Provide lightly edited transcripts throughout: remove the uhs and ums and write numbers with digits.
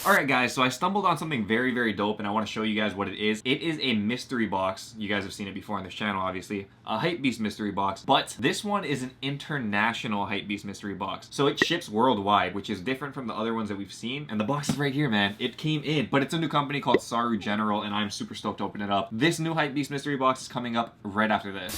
Alright guys, so I stumbled on something very dope and I want to show you guys what it is. It is a mystery box. You guys have seen it before on this channel, obviously. A Hypebeast mystery box. But this one is an international Hypebeast mystery box. So it ships worldwide, which is different from the other ones that we've seen. And the box is right here, man. It came in. But it's a new company called Saru General and I'm super stoked to open it up. This new Hypebeast mystery box is coming up right after this.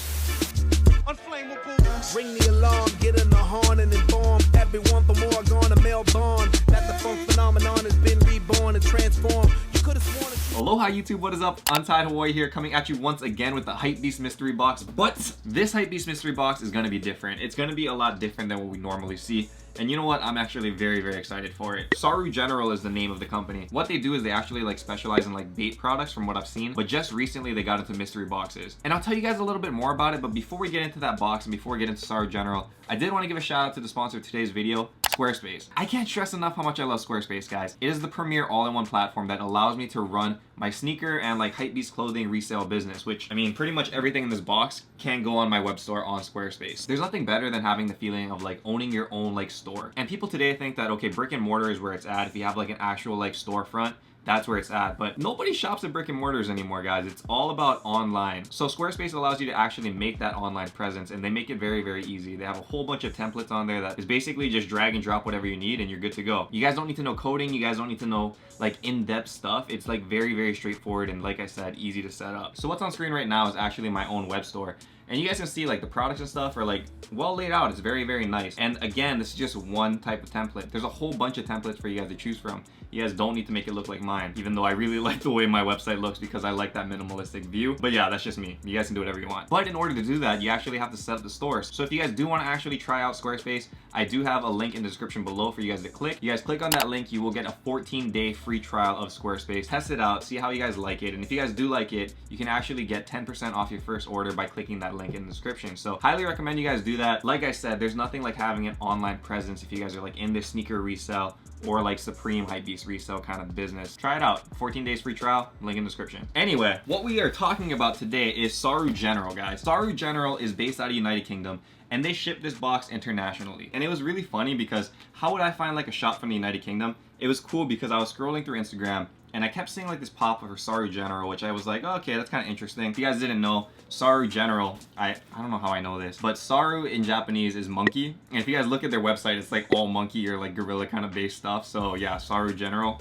Unflammable. Ring the alarm, get in the horn and inform everyone for more gonna Melbourne that the funk phenomenon has been reborn and transformed. You could have sworn it. Aloha YouTube, what is up? Untied Hawaii here, coming at you once again with the Hypebeast mystery box. But this Hypebeast mystery box is gonna be different. It's gonna be a lot different than what we normally see. And you know what? I'm actually very excited for it. Saru General is the name of the company. What they do is they actually like specialize in like bait products from what I've seen, but just recently they got into mystery boxes. And I'll tell you guys a little bit more about it, but before we get into that box and before we get into Saru General, I did want to give a shout out to the sponsor of today's video, Squarespace. I can't stress enough how much I love Squarespace, guys. It is the premier all-in-one platform that allows me to run my sneaker and like Hypebeast clothing resale business, which I mean pretty much everything in this box can go on my web store on Squarespace. There's nothing better than having the feeling of like owning your own like store. And people today think that okay, brick and mortar is where it's at. If you have like an actual like storefront, that's where it's at. But nobody shops at brick and mortars anymore, guys. It's all about online. So Squarespace allows you to actually make that online presence, and they make it very easy. They have a whole bunch of templates on there that is basically just drag and drop whatever you need and you're good to go. You guys don't need to know coding. You guys don't need to know like in-depth stuff. It's like very straightforward and like I said, easy to set up. So what's on screen right now is actually my own web store. And you guys can see like the products and stuff are like well laid out. It's very nice. And again, this is just one type of template. There's a whole bunch of templates for you guys to choose from. You guys don't need to make it look like mine, even though I really like the way my website looks because I like that minimalistic view. But yeah, that's just me. You guys can do whatever you want. But in order to do that, you actually have to set up the store. So if you guys do want to actually try out Squarespace, I do have a link in the description below for you guys to click. You guys click on that link, you will get a 14-day free trial of Squarespace. Test it out, see how you guys like it. And if you guys do like it, you can actually get 10% off your first order by clicking that link in the description. So highly recommend you guys do that. Like I said, there's nothing like having an online presence if you guys are like in this sneaker resale or like Supreme Hypebeast resale kind of business. Try it out. 14 days free trial, link in the description. Anyway, what we are talking about today is Saru General, guys. Saru General is based out of United Kingdom and they ship this box internationally. And it was really funny because how would I find like a shop from the United Kingdom? It was cool because I was scrolling through Instagram and I kept seeing like this pop up for Saru General, which I was like, oh, okay, that's kind of interesting. If you guys didn't know, Saru General, I don't know how I know this, but Saru in Japanese is monkey. And if you guys look at their website, it's like all monkey or like gorilla kind of based stuff. So yeah, Saru General.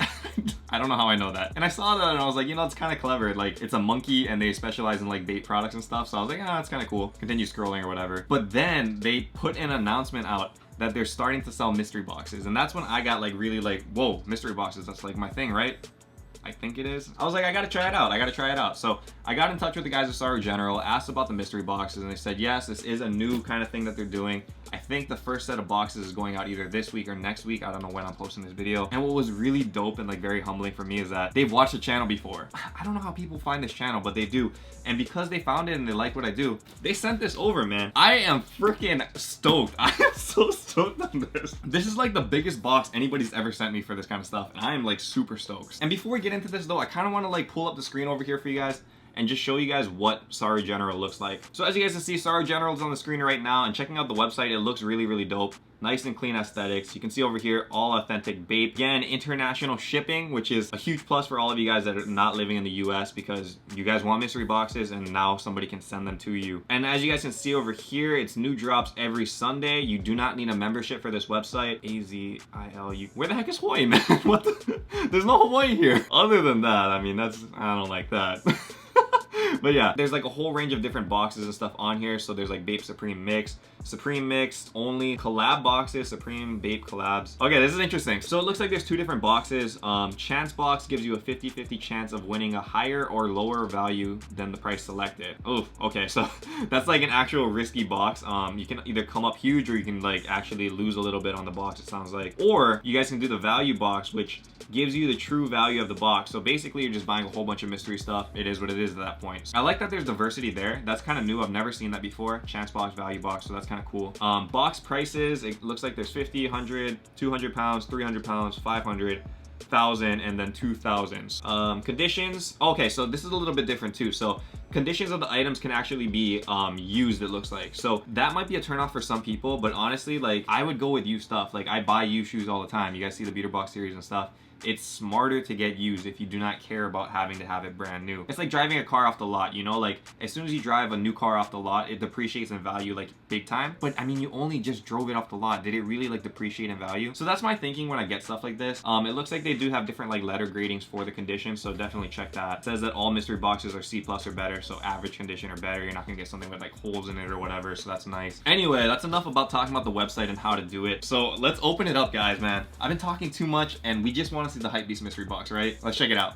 I don't know how I know that. And I saw that and I was like, you know, it's kind of clever. Like it's a monkey and they specialize in like bait products and stuff. So I was like, ah, that's kind of cool. Continue scrolling or whatever. But then they put an announcement out that they're starting to sell mystery boxes. And that's when I got like really like, whoa, mystery boxes, that's like my thing, right? I think it is. I was like, I gotta try it out. So I got in touch with the guys at Saru General, asked about the mystery boxes, and they said, yes, this is a new kind of thing that they're doing. I think the first set of boxes is going out either this week or next week. I don't know when I'm posting this video. And what was really dope and like very humbling for me is that they've watched the channel before. I don't know how people find this channel, but they do. And because they found it and they like what I do, they sent this over, man. I am freaking stoked. I am so stoked on this. This is like the biggest box anybody's ever sent me for this kind of stuff. And I am like super stoked. And before we get into this though, I kind of want to like pull up the screen over here for you guys and just show you guys what Saru General looks like. So as you guys can see, Saru General is on the screen right now, and checking out the website, it looks really dope. Nice and clean aesthetics. You can see over here, all authentic bait. Again, international shipping, which is a huge plus for all of you guys that are not living in the US because you guys want mystery boxes and now somebody can send them to you. And as you guys can see over here, it's new drops every Sunday. You do not need a membership for this website. AZILU. Where the heck is Hawaii, man? What the? There's no Hawaii here. Other than that, I mean, I don't like that. But yeah, there's like a whole range of different boxes and stuff on here. So there's like Bape Supreme Mix, Supreme Mixed only, collab boxes, Supreme Bape collabs. Okay, this is interesting. So it looks like there's two different boxes. Chance box gives you a 50-50 chance of winning a higher or lower value than the price selected. Oh, okay, so that's like an actual risky box. You can either come up huge or you can like actually lose a little bit on the box, it sounds like. Or you guys can do the value box, which gives you the true value of the box. So basically you're just buying a whole bunch of mystery stuff. It is what it is at that point. I like that there's diversity there. That's kind of new. I've never seen that before. Chance box, value box, so that's kind of cool. Box prices, it looks like there's 50, 100, 200 pounds, 300 pounds, 500, 1,000, and then 2,000. Conditions, okay, so this is a little bit different too. So conditions of the items can actually be used, it looks like. So that might be a turnoff for some people, but honestly, like I would go with used stuff. Like I buy used shoes all the time. You guys see the beater box series and stuff. it's smarter to get used if you do not care about having to have it brand new. It's like driving a car off the lot, you know, like as soon as you drive a new car off the lot, it depreciates in value like big time. But I mean, you only just drove it off the lot. Did it really like depreciate in value? So that's my thinking when I get stuff like this. It looks like they do have different like letter gradings for the condition, so definitely check that. It says that all mystery boxes are C+ or better, so average condition or better. You're not gonna get something with like holes in it or whatever, so that's nice. Anyway, that's enough about talking about the website and how to do it. So let's open it up, guys, man. I've been talking too much and we just want to see the Hypebeast mystery box, right? Let's check it out.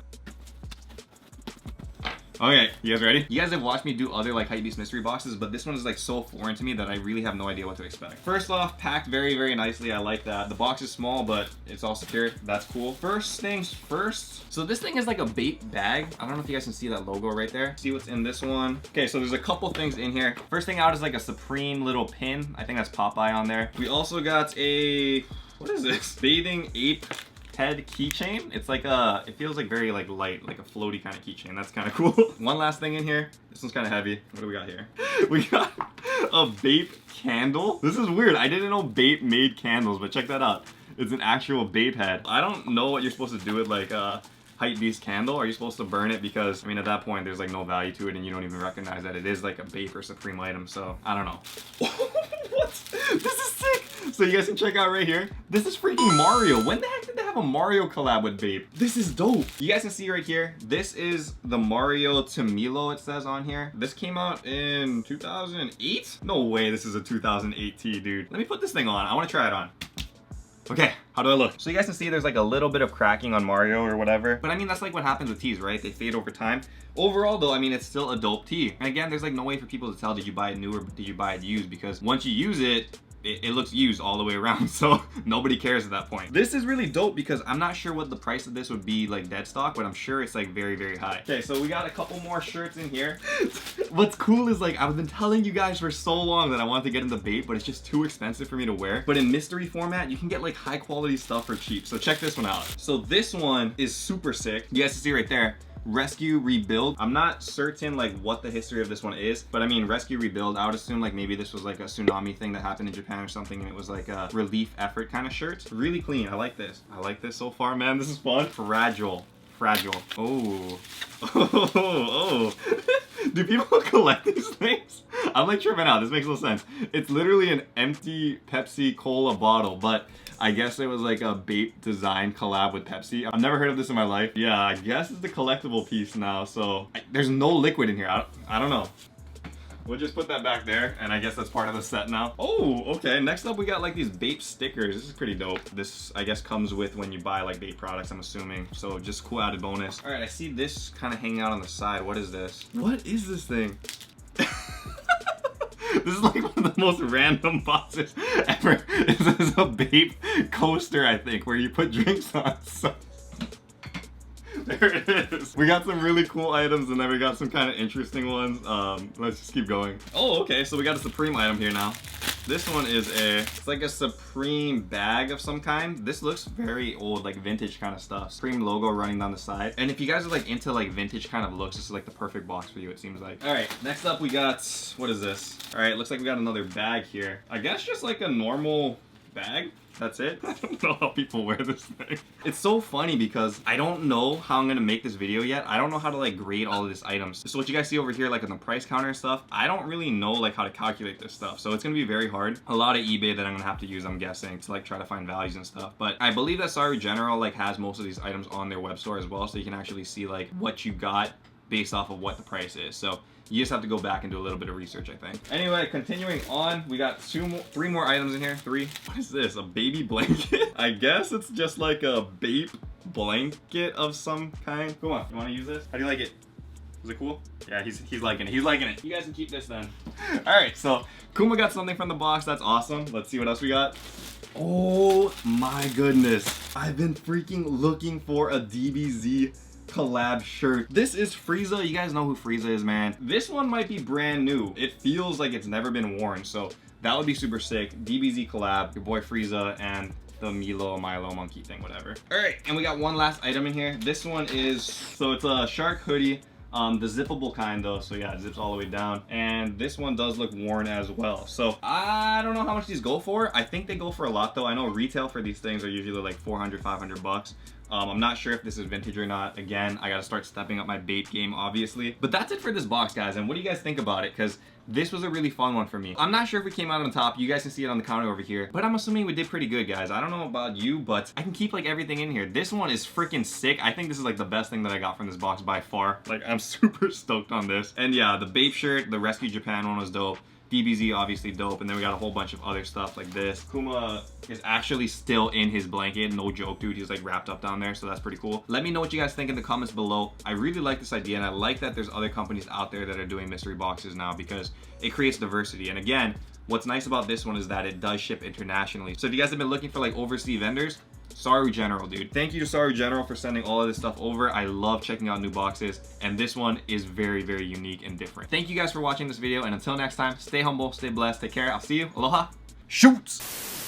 Okay, you guys ready? You guys have watched me do other like Hypebeast mystery boxes, but this one is like so foreign to me that I really have no idea what to expect. First off, packed very, very nicely. I like that. The box is small, but it's all secured. That's cool. First things first. So this thing is like a bait bag. I don't know if you guys can see that logo right there. See what's in this one. Okay, so there's a couple things in here. First thing out is like a Supreme little pin. I think that's Popeye on there. We also got a, what is this? Bathing ape head keychain. It's like a, it feels like very like light, like a floaty kind of keychain. That's kind of cool. One last thing in here. This one's kind of heavy. What do we got here? We got a vape candle. This is weird. I didn't know vape made candles, but check that out. It's an actual vape head. I don't know what you're supposed to do with like a Hypebeast candle. Are you supposed to burn it? Because I mean, at that point, there's like no value to it, and you don't even recognize that it is like a vape or Supreme item. So I don't know. What? This is sick. So you guys can check out right here. This is freaking Mario. When the heck did they have a Mario collab with vape? This is dope. You guys can see right here. This is the Mario to Milo, it says on here. This came out in 2008? No way this is a 2008 tee, dude. Let me put this thing on. I want to try it on. Okay, how do I look? So you guys can see there's like a little bit of cracking on Mario or whatever. But I mean, that's like what happens with tees, right? They fade over time. Overall though, I mean, it's still a dope tee. And again, there's like no way for people to tell, did you buy it new or did you buy it used? Because once you use it, it looks used all the way around, so nobody cares at that point. This is really dope because I'm not sure what the price of this would be like dead stock, but I'm sure it's like very, very high. Okay, so we got a couple more shirts in here. What's cool is like, I've been telling you guys for so long that I want to get into vape, but it's just too expensive for me to wear. But in mystery format, you can get like high quality stuff for cheap. So check this one out. So this one is super sick. You guys can see right there. Rescue Rebuild. I'm not certain like what the history of this one is, but I mean, Rescue Rebuild, I would assume like maybe this was like a tsunami thing that happened in Japan or something, and it was like a relief effort kind of shirt. Really clean. I like this. I like this so far, man. This is fun. Fragile. Oh. Oh. Do people collect these things? I'm like tripping out. This makes no sense. It's literally an empty Pepsi Cola bottle, but I guess it was like a vape design collab with Pepsi. I've never heard of this in my life. Yeah, I guess it's the collectible piece now. So there's no liquid in here. I don't know. We'll just put that back there, and I guess that's part of the set now. Oh, okay. Next up, we got like these vape stickers. This is pretty dope. This, I guess, comes with when you buy like vape products, I'm assuming. So just cool added bonus. All right, I see this kind of hanging out on the side. What is this? What is this thing? This is like one of the most random boxes ever. This is a vape coaster, I think, where you put drinks on. So there it is. We got some really cool items, and then we got some kind of interesting ones. Let's just keep going. Oh, okay, so we got a Supreme item here now. This one is it's like a Supreme bag of some kind. This looks very old, like vintage kind of stuff. Supreme logo running down the side. And if you guys are like into like vintage kind of looks, this is like the perfect box for you, it seems like. All right, next up we got, what is this? All right, looks like we got another bag here. I guess just like a normal bag. That's it. I don't know how people wear this thing. It's so funny because I don't know how I'm gonna make this video yet. I don't know how to like grade all of these items. So what you guys see over here, like on the price counter and stuff, I don't really know like how to calculate this stuff. So it's gonna be very hard. A lot of eBay that I'm gonna have to use, I'm guessing, to like try to find values and stuff. But I believe that Sorry General like has most of these items on their web store as well, so you can actually see like what you got based off of what the price is. So you just have to go back and do a little bit of research, I think. Anyway, continuing on, we got three more items in here. Three. What is this? A baby blanket? I guess it's just like a vape blanket of some kind. Come on, you want to use this? How do you like it? Is it cool? Yeah, he's liking it. He's liking it. You guys can keep this then. All right, so Kuma got something from the box. That's awesome. Let's see what else we got. Oh my goodness. I've been freaking looking for a DBZ collab shirt. This is Frieza. You guys know who Frieza is, man. This one might be brand new. It feels like it's never been worn, so that would be super sick. DBZ collab, your boy Frieza and the Milo monkey thing, whatever. All right, and we got one last item in here. This one is, so it's a shark hoodie. The zippable kind though, so yeah, it zips all the way down. And this one does look worn as well. So I don't know how much these go for. I think they go for a lot though. I know retail for these things are usually like 400, 500 bucks. I'm not sure if this is vintage or not. Again, I gotta start stepping up my bait game, obviously. But that's it for this box, guys. And what do you guys think about it? Because this was a really fun one for me. I'm not sure if we came out on top. You guys can see it on the counter over here. But I'm assuming we did pretty good, guys. I don't know about you, but I can keep like everything in here. This one is freaking sick. I think this is like the best thing that I got from this box by far. Like, I'm super stoked on this. And yeah, the Bape shirt, the Rescue Japan one was dope. DBZ obviously dope, and then we got a whole bunch of other stuff like this. Kuma is actually still in his blanket, no joke, dude. He's like wrapped up down there, so that's pretty cool. Let me know what you guys think in the comments below. I really like this idea, and I like that there's other companies out there that are doing mystery boxes now because it creates diversity. And again, what's nice about this one is that it does ship internationally. So if you guys have been looking for like overseas vendors, Saru General, dude. Thank you to Saru General for sending all of this stuff over. I love checking out new boxes, and this one is very, very unique and different. Thank you guys for watching this video, and until next time, stay humble, stay blessed, take care. I'll see you. Aloha. Shoots!